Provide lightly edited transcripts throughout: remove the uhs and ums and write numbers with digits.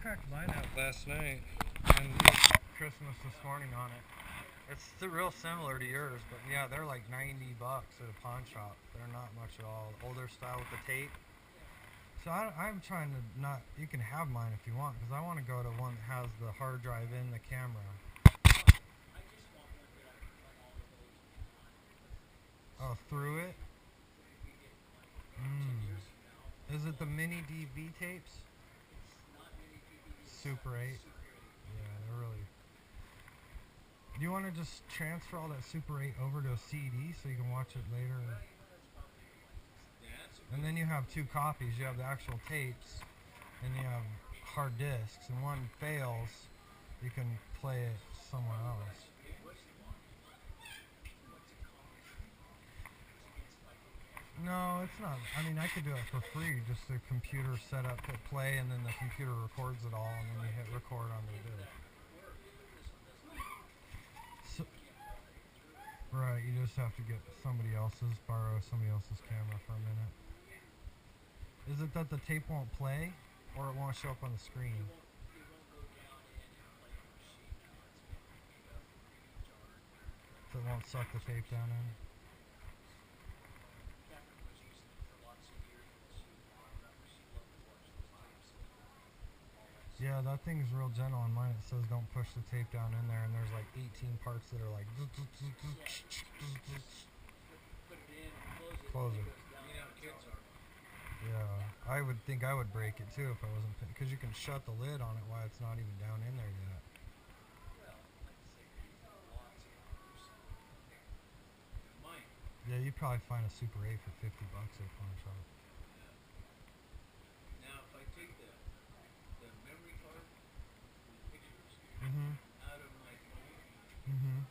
cracked mine out last night and Christmas this morning on it. It's real similar to yours, but yeah, they're like $90 at a pawn shop. They're not much at all. Older style with the tape. So I'm trying to not. You can have mine if you want, because I want to go to one that has the hard drive in the camera. Oh, through it. Is it the mini DV tapes? Super 8. Yeah, they're really. Do you want to just transfer all that Super 8 over to a CD so you can watch it later? And then you have two copies. You have the actual tapes, and you have hard disks. And one fails, you can play it somewhere else. No, it's not. I mean, I could do it for free. Just the computer set up, hit play, and then the computer records it all, and then you hit record on the disc. So, right, you just have to get borrow somebody else's camera for a minute. Is it that the tape won't play, or it won't show up on the screen? So it won't suck the tape down in? Yeah, that thing's real gentle on mine. It says don't push the tape down in there, and there's like 18 parts that are like close it. Yeah, I would think I would break it too if I wasn't, because you can shut the lid on it while it's not even down in there yet. Yeah, you'd probably find a Super 8 for $50 at a pawn shop. Mhm. Mhm.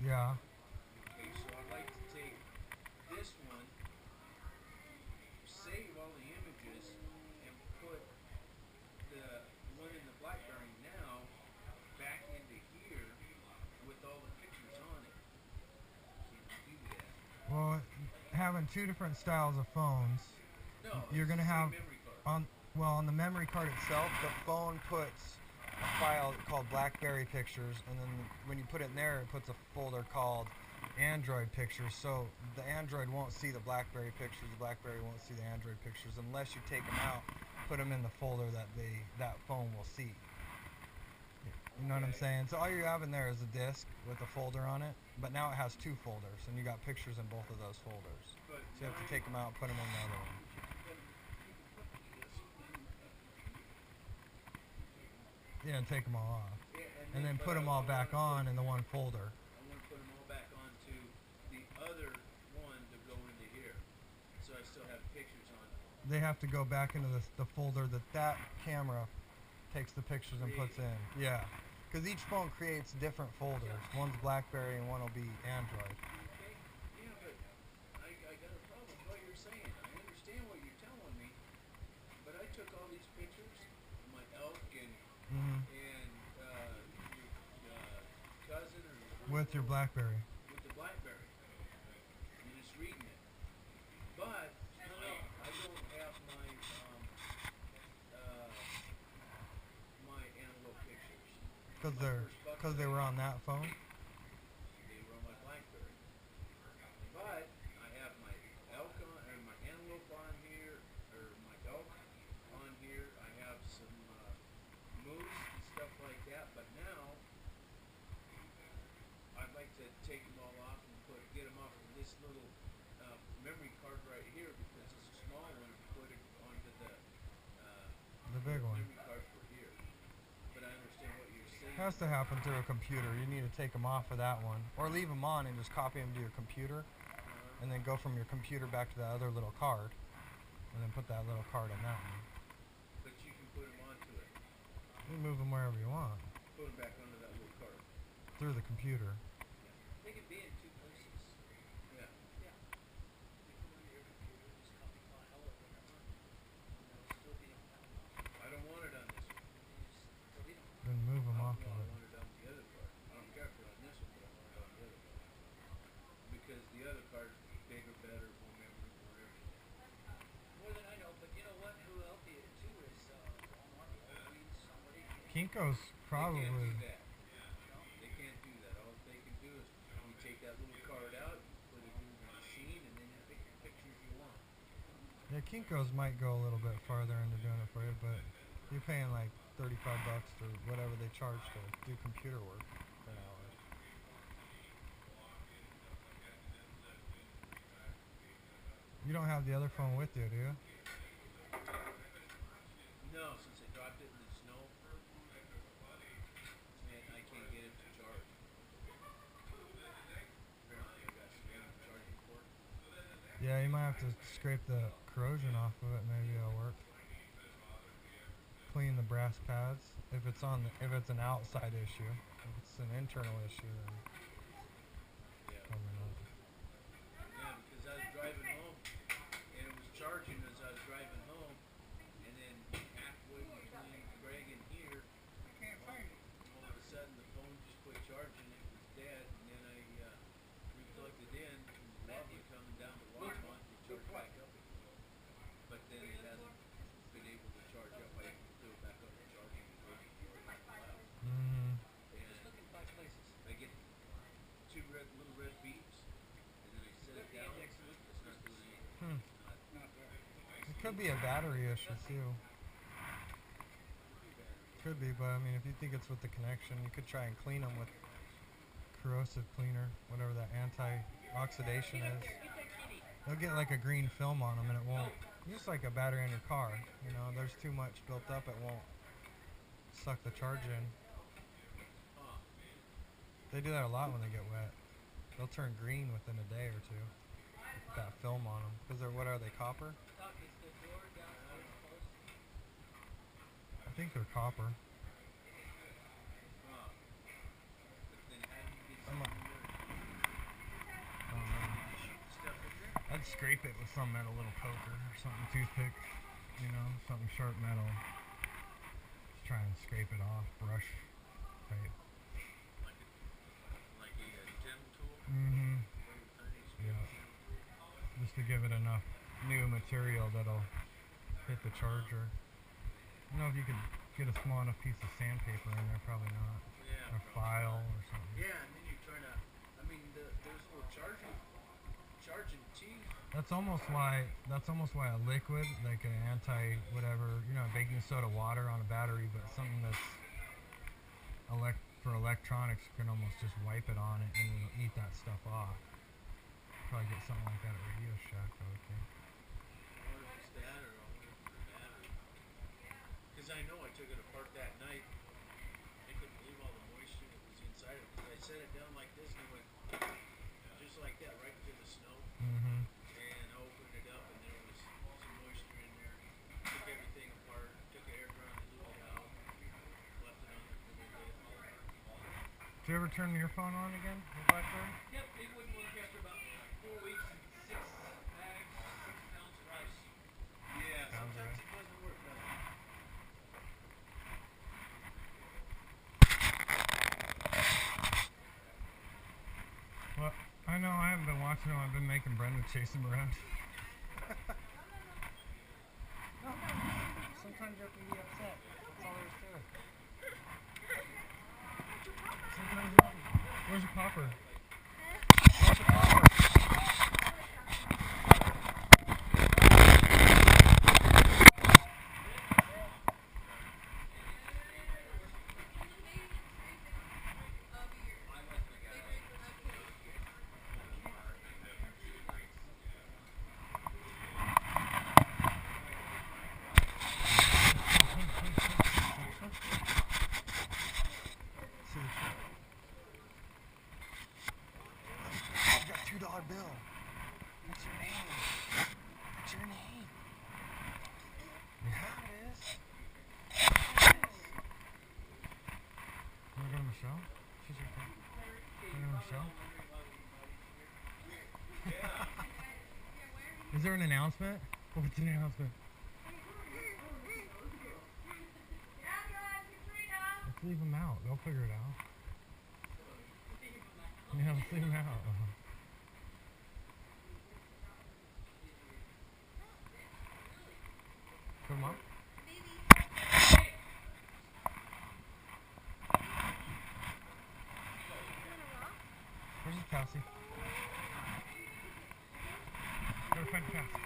Yeah. Well, having two different styles of phones, you're gonna have on the memory card itself, the phone puts a file called BlackBerry Pictures, and then when you put it in there, it puts a folder called Android Pictures. So the Android won't see the BlackBerry pictures, the BlackBerry won't see the Android pictures unless you take them out, put them in the folder that phone will see. You know what I'm saying? So all you have in there is a disk with a folder on it, but now it has two folders, and you got pictures in both of those folders. So you have to take them out, put them in the other one. Yeah, and take them all off. And then put them all back on in the one folder. They have to go back into the folder that camera takes the pictures and puts in. Yeah. Because each phone creates different folders. One's BlackBerry and one will be Android. Mm-hmm. With your BlackBerry. Because they were on that phone? The big one. Has to happen through a computer. You need to take them off of that one, or leave them on and just copy them to your computer, and then go from your computer back to that other little card, and then put that little card in that one. You can move them wherever you want. through the computer. They can be in two places. Yeah. Yeah. They can go to your computer, just copy file or whatever, and they'll still be on that one. I don't want it on this one. And then you just delete them. Then move them off Well, of I it. want it on the other card. I don't care if they're on this one, but I want it on the other card. Because the other card's bigger, better, more memory, more everything. More than I know, but you know what? Who helped you too is Walmart, Walgreens, somebody. Kinko's probably. They can't do that. No? They can't do that. All they can do is you take that little card out, put it in the machine, and then you pick your pictures you want. Yeah, Kinko's might go a little bit farther into doing it for you, but you're paying like $35 or whatever they charge to do computer work for an hour. You don't have the other phone with you, do you? No, since I dropped it in the snow, and I can't get it to charge. Apparently I got some charging port. Yeah, you might have to scrape the corrosion off of it. Maybe it'll work. Clean the brass pads. If it's an outside issue, if it's an internal issue, then Yeah. probably not. Yeah, because I was driving home, and it was charging as I was driving home, and then halfway between Greg and here, I can't find it. all of a sudden the phone just quit charging, it was dead, and then I re-plugged it in, and the water coming down the water line to charge back up again. But then it hasn't been able to charge up. I threw it back up to charging and waiting for it to come out. Mm-hmm. Just look in 5 places. I get two little red beeps, and then I set it down. It's not doing anything. Not there. It could be a battery issue too. Could be, but I mean, if you think it's with the connection, you could try and clean them with corrosive cleaner, whatever that anti-oxidation is. They'll get like a green film on them, and it won't. Just like a battery in your car, you know, there's too much built up, it won't suck the charge in. They do that a lot when they get wet. They'll turn green within a day or two with that film on them. Because they're, what are they, copper? Doc, is the door downstairs closed? I think they're copper. But then how do you get I'm some not- shoot the stuff in there? I'd scrape it with some metal little poker or something, toothpick, you know, something sharp metal. Just try and scrape it off, brush type. Like a gem tool? Mm-hmm. Very tiny scrape. Yeah. Just to give it enough new material that'll hit the charger. I don't know if you could get a small enough piece of sandpaper in there, probably not. Yeah. Or file or something. Yeah, and then you're trying to, I mean, there's little charging teeth. That's almost why a liquid, like an anti whatever, you know, baking soda water on a battery, but something that's for electronics, you can almost just wipe it on it and it'll eat that stuff off. Probably get something like that at Radio Shack, I would think. I wonder if it's that or I wonder if it's the battery. Because I know I took it apart that night. I couldn't believe all the moisture that was inside of it. Because I set it down like this and it went just like that right into the snow. Mm-hmm. And I opened it up and there was some moisture in there. Took everything apart, took an air dry on the little valve, left it on there for a little bit. Did you ever turn your phone on again? The BlackBerry? Yep, it wouldn't work after about 4 weeks and 6 bags, 6 pounds of rice. Yeah, Sounds sometimes right. it doesn't work, does it? Well, I know I haven't been watching them. I've been making Brenda chase him around. Sometimes you have to be upset. That's all there is to it. Sometimes you have to. Where's your popper? Where's your popper? See the truck? You got $2 bill. What's your name? What's your name? Yeah, it is. You wanna go to Michelle? She's your friend. show? Is there an announcement? What's an announcement? Let's leave them out. They'll figure it out. Yeah, let's leave them out. Come on. Where's the Cassie? Gotta find the Cassie.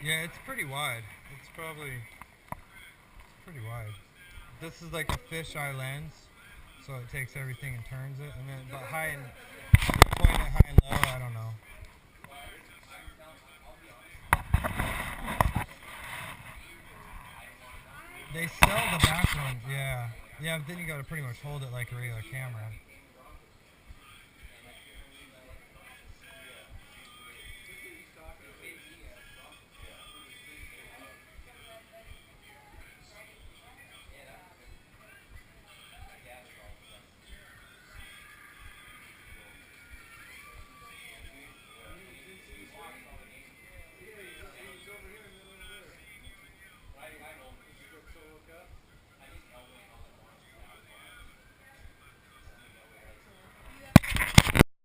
Yeah, it's pretty wide. It's pretty wide. This is like a fisheye lens, so it takes everything and turns it. And then, but high and you point it high and low. I don't know. They sell the back one, yeah. Yeah, but then you gotta pretty much hold it like a regular camera.